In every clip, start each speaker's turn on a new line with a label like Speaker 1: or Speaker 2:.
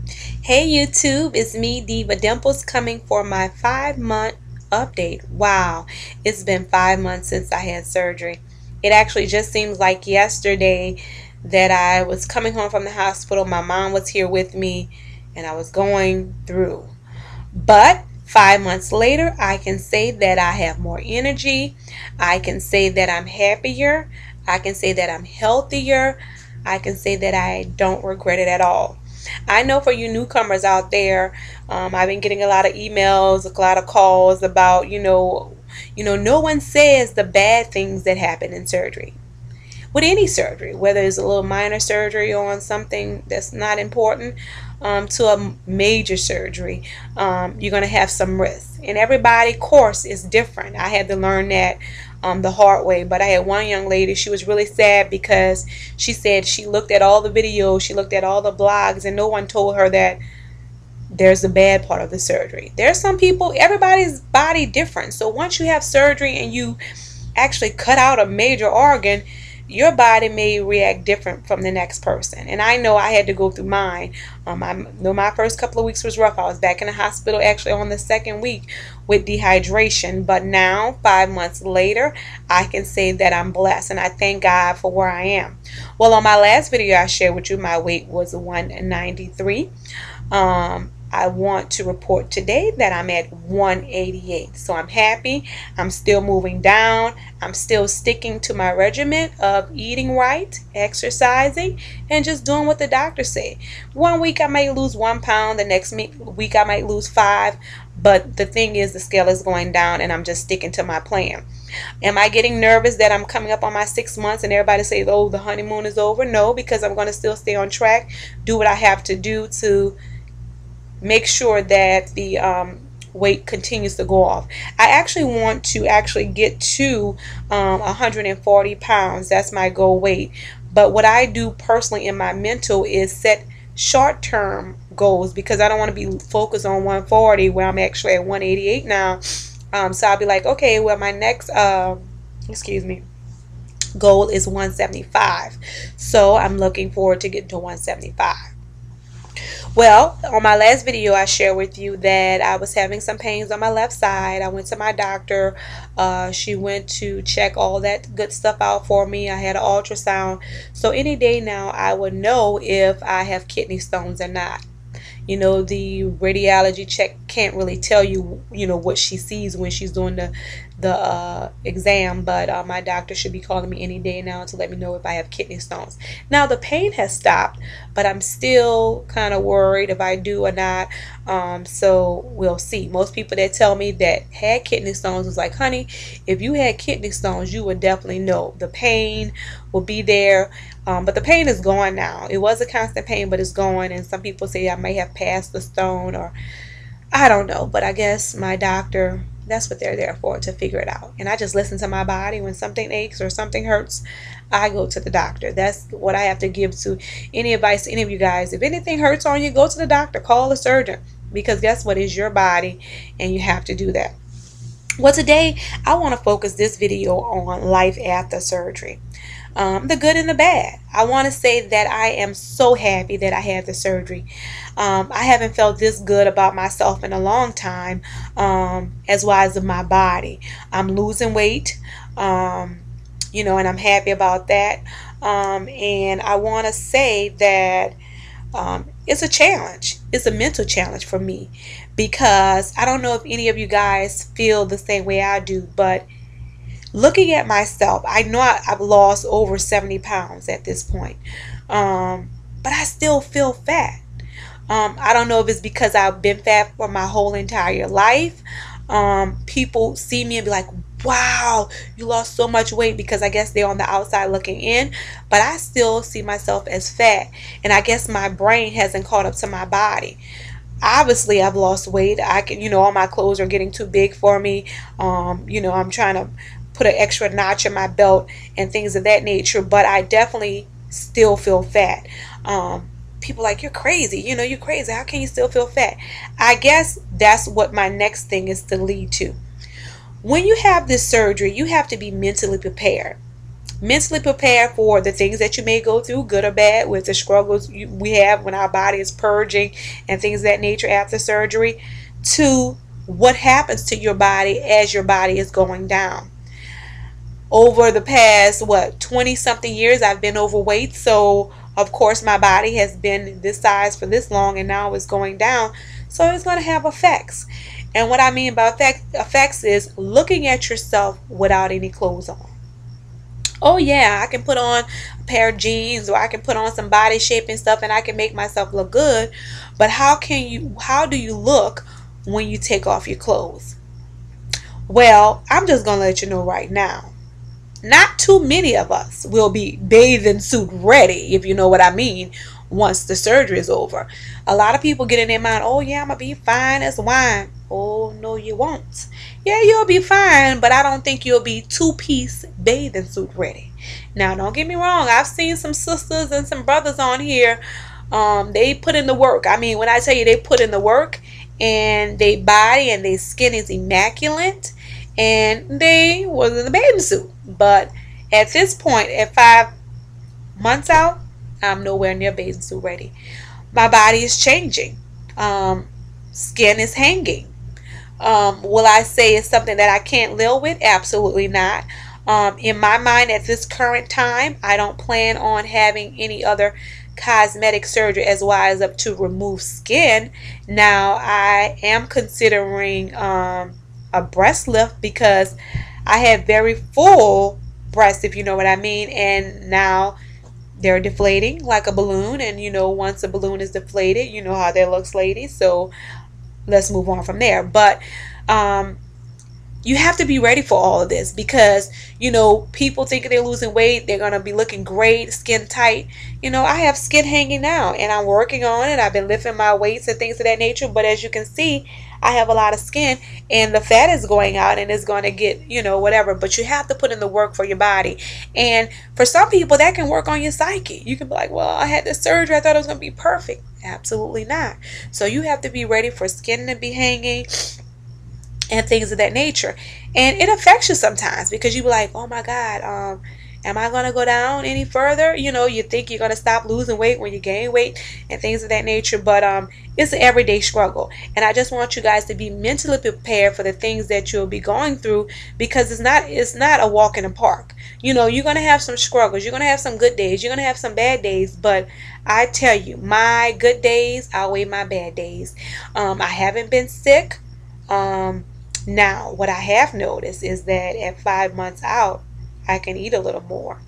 Speaker 1: Hey YouTube, it's me, Diva Dimples, coming for my 5-month update. Wow, it's been 5 months since I had surgery. It actually just seems like yesterday that I was coming home from the hospital. My mom was here with me and I was going through. But 5 months later, I can say that I have more energy. I can say that I'm happier. I can say that I'm healthier. I can say that I don't regret it at all. I know for you newcomers out there, I've been getting a lot of emails, a lot of calls about, no one says the bad things that happen in surgery. With any surgery, whether it's a little minor surgery on something that's not important, to a major surgery, you're going to have some risks. And everybody course is different. I had to learn that the hard way. But I had one young lady, she was really sad because she said she looked at all the videos, she looked at all the blogs, and no one told her that there's the bad part of the surgery. There's some people, everybody's body different. So once you have surgery and you actually cut out a major organ, your body may react different from the next person. And I know I had to go through mine. I know my first couple of weeks was rough. I was back in the hospital actually on the second week with dehydration. But now, 5 months later, I can say that I'm blessed. And I thank God for where I am. Well, on my last video I shared with you, my weight was 193. I want to report today that I'm at 188. So I'm happy. I'm still moving down. I'm still sticking to my regimen of eating right, exercising, and just doing what the doctor said. 1 week I might lose 1 pound. The next week I might lose 5. But the thing is, the scale is going down and I'm just sticking to my plan. Am I getting nervous that I'm coming up on my 6 months and everybody says, oh, the honeymoon is over? No, because I'm going to still stay on track, do what I have to do to make sure that the weight continues to go off. I actually want to get to 140 pounds. That's my goal weight. But what I do personally in my mental is set short-term goals, because I don't want to be focused on 140 where I'm actually at 188 now. So I'll be like, okay, well, my next goal is 175. So I'm looking forward to getting to 175. Well, on my last video, I shared with you that I was having some pains on my left side. I went to my doctor. She went to check all that good stuff out for me. I had an ultrasound. So any day now, I would know if I have kidney stones or not. You know, the radiology check can't really tell you, what she sees when she's doing the exam, but my doctor should be calling me any day now to let me know if I have kidney stones. Now the pain has stopped, but I'm still kind of worried if I do or not. So we'll see. Most people that tell me that had kidney stones was like, honey, if you had kidney stones, you would definitely know. The pain will be there. But the pain is gone now. It was a constant pain, but it's gone. And some people say I may have passed the stone, or I don't know. But I guess my doctor, that's what they're there for, to figure it out. And I just listen to my body. When something aches or something hurts, I go to the doctor. That's what I have to give to any advice to any of you guys. If anything hurts on you, go to the doctor. Call a surgeon. Because guess what? It's your body and you have to do that. Well, today I want to focus this video on life after surgery. The good and the bad. I want to say that I am so happy that I had the surgery. I haven't felt this good about myself in a long time, as well as in my body. I'm losing weight, and I'm happy about that. And I want to say that it's a challenge. It's a mental challenge for me, because I don't know if any of you guys feel the same way I do, but looking at myself, I know I've lost over 70 pounds at this point, but I still feel fat. I don't know if it's because I've been fat for my whole entire life. People see me and be like, wow, you lost so much weight, because I guess they're on the outside looking in, but I still see myself as fat, and I guess my brain hasn't caught up to my body. Obviously, I've lost weight. I can, all my clothes are getting too big for me. I'm trying to put an extra notch in my belt and things of that nature, but I definitely still feel fat. People are like, you're crazy, you're crazy, how can you still feel fat? I guess that's what my next thing is to lead to. When you have this surgery, you have to be mentally prepared. Mentally prepare for the things that you may go through, good or bad, with the struggles we have when our body is purging and things of that nature after surgery, to what happens to your body as your body is going down. Over the past, 20 something years, I've been overweight. So, of course, my body has been this size for this long and now it's going down. So, it's going to have effects. And what I mean by effects is looking at yourself without any clothes on. Oh yeah, I can put on a pair of jeans, or I can put on some body shaping stuff and I can make myself look good. But how do you look when you take off your clothes? Well, I'm just going to let you know right now. Not too many of us will be bathing suit ready, if you know what I mean, once the surgery is over. A lot of people get in their mind, oh yeah, I'm going to be fine as wine. Oh, no, you won't. Yeah, you'll be fine, but I don't think you'll be two-piece bathing suit ready. Now, don't get me wrong. I've seen some sisters and some brothers on here. They put in the work. I mean, when I tell you they put in the work, and their body and their skin is immaculate, and they was in the bathing suit. But at this point, at 5 months out, I'm nowhere near bathing suit ready. My body is changing. Skin is hanging. Will I say it's something that I can't live with? Absolutely not. In my mind, at this current time, I don't plan on having any other cosmetic surgery as wise up to remove skin. Now, I am considering a breast lift because I have very full breasts, if you know what I mean, and now they're deflating like a balloon. And once a balloon is deflated, you know how that looks, ladies. So let's move on from there. But you have to be ready for all of this because, people think they're losing weight, they're going to be looking great, skin tight. I have skin hanging now and I'm working on it. I've been lifting my weights and things of that nature. But as you can see, I have a lot of skin and the fat is going out and it's going to get, whatever. But you have to put in the work for your body. And for some people, that can work on your psyche. You can be like, well, I had this surgery, I thought it was going to be perfect. Absolutely not. So you have to be ready for skin to be hanging and things of that nature. And it affects you sometimes because you be like, oh my God, am I going to go down any further? You think you're going to stop losing weight when you gain weight and things of that nature. But it's an everyday struggle. And I just want you guys to be mentally prepared for the things that you'll be going through because it's not a walk in the park. You're going to have some struggles. You're going to have some good days. You're going to have some bad days. But I tell you, my good days outweigh my bad days. I haven't been sick. Now, what I have noticed is that at 5 months out, I can eat a little more.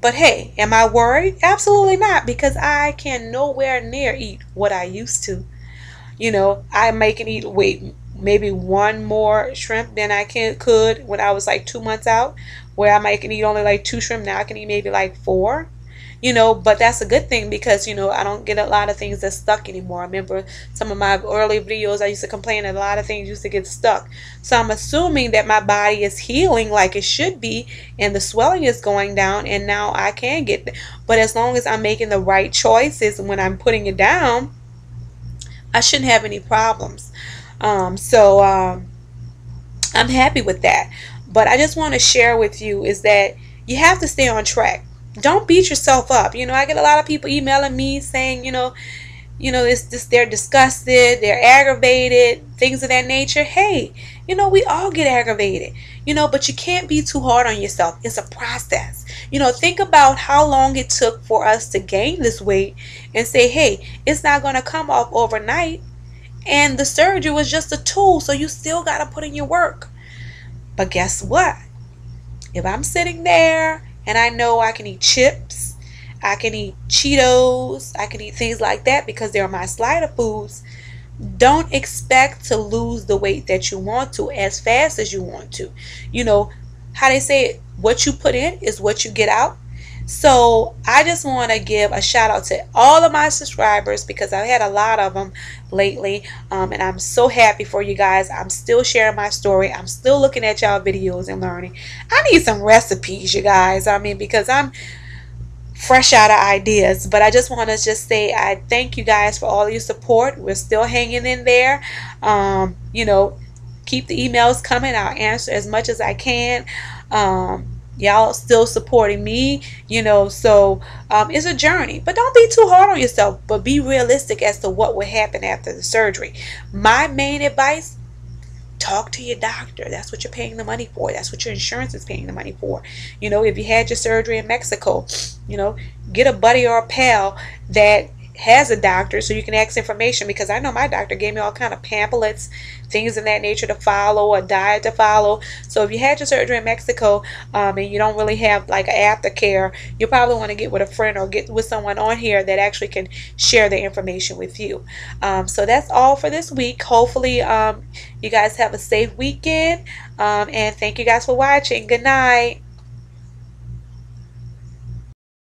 Speaker 1: But hey, am I worried? Absolutely not, because I can nowhere near eat what I used to. I can eat maybe one more shrimp than I could when I was like 2 months out, where I might can eat only like 2 shrimp. Now I can eat maybe like 4. But that's a good thing because, I don't get a lot of things that's stuck anymore. I remember some of my early videos, I used to complain that a lot of things used to get stuck. So I'm assuming that my body is healing like it should be and the swelling is going down and now I can get, but as long as I'm making the right choices when I'm putting it down, I shouldn't have any problems. So I'm happy with that. But I just want to share with you is that you have to stay on track. Don't beat yourself up. I get a lot of people emailing me saying, they're disgusted, they're aggravated, things of that nature. Hey, we all get aggravated, but you can't be too hard on yourself. It's a process. Think about how long it took for us to gain this weight and say, hey, it's not going to come off overnight. And the surgery was just a tool. So you still got to put in your work. But guess what? If I'm sitting there and I know I can eat chips, I can eat Cheetos, I can eat things like that because they're my slider foods, don't expect to lose the weight that you want to as fast as you want to. How they say it, what you put in is what you get out. So I just want to give a shout out to all of my subscribers because I've had a lot of them lately, and I'm so happy for you guys. I'm still sharing my story. I'm still looking at y'all videos and learning. I need some recipes, you guys. Because I'm fresh out of ideas. But I just want to say I thank you guys for all your support. We're still hanging in there. Keep the emails coming. I'll answer as much as I can. Y'all still supporting me, so it's a journey. But don't be too hard on yourself, but be realistic as to what will happen after the surgery. My main advice: talk to your doctor. That's what you're paying the money for. That's what your insurance is paying the money for. If you had your surgery in Mexico, get a buddy or a pal that has a doctor so you can ask information, because I know my doctor gave me all kind of pamphlets, things of that nature to follow, a diet to follow. So if you had your surgery in Mexico, and you don't really have like an aftercare, you probably want to get with a friend or get with someone on here that actually can share the information with you. So that's all for this week. Hopefully you guys have a safe weekend, and thank you guys for watching. Good night.